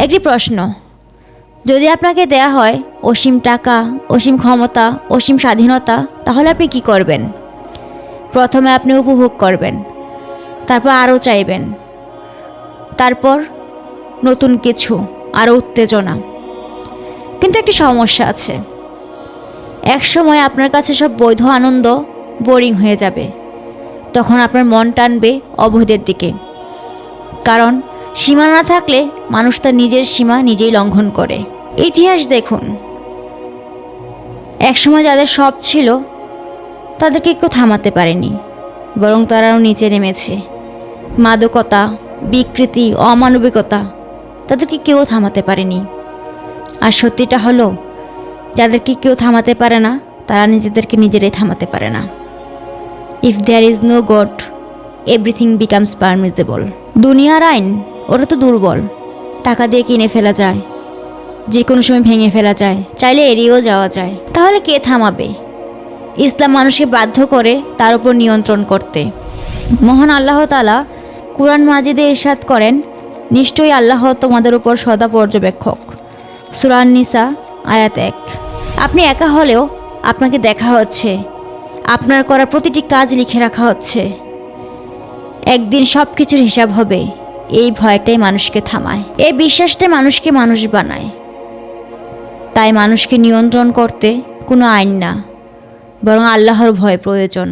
একটি প্রশ্ন, যদি আপনাকে দেয়া হয় অসীম টাকা, অসীম ক্ষমতা, অসীম স্বাধীনতা, তাহলে আপনি কি করবেন? প্রথমে আপনি উপভোগ করবেন, তারপর আরও চাইবেন, তারপর নতুন কিছু, আরও উত্তেজনা। কিন্তু একটি সমস্যা আছে, এক সময় আপনার কাছে সব বৈধ আনন্দ বোরিং হয়ে যাবে। তখন আপনার মন টানবে অবৈধের দিকে। কারণ সীমা না থাকলে মানুষ তার নিজের সীমা নিজেই লঙ্ঘন করে। ইতিহাস দেখুন, একসময় যাদের সব ছিল তাদেরকে কেউ থামাতে পারেনি, বরং তারাও নিচে নেমেছে। মাদকতা, বিকৃতি, অমানবিকতা, তাদেরকে কেউ থামাতে পারেনি। আর সত্যিটা হলো, যাদেরকে কেউ থামাতে পারে না তারা নিজেদেরকে নিজেরাই থামাতে পারে না। If there is no God, everything becomes permissible. দুনিয়ার আইন ওটা তো দুর্বল, টাকা দিয়ে কিনে ফেলা যায়, যে কোনো সময় ভেঙে ফেলা যায়, চাইলে এড়িয়েও যাওয়া যায়। তাহলে কে থামাবে? ইসলাম মানুষকে বাধ্য করে তার উপর নিয়ন্ত্রণ করতে। মহান আল্লাহ তাআলা কুরআন মাজিদে ইরশাদ করেন, নিশ্চয়ই আল্লাহ তোমাদের উপর সদা পর্যবেক্ষক। সূরা আন-নিসা আয়াত 1। আপনি একা হলেও আপনাকে দেখা হচ্ছে, আপনার করা প্রতিটি কাজ লিখে রাখা হচ্ছে। একদিন সব কিছুর হিসাব হবে, এই ভয়টাই মানুষকে থামায়, এই বিশ্বাসটাই মানুষকে মানুষ বানায়। তাই মানুষকে নিয়ন্ত্রণ করতে কোনো আইন না, বরং আল্লাহর ভয় প্রয়োজন।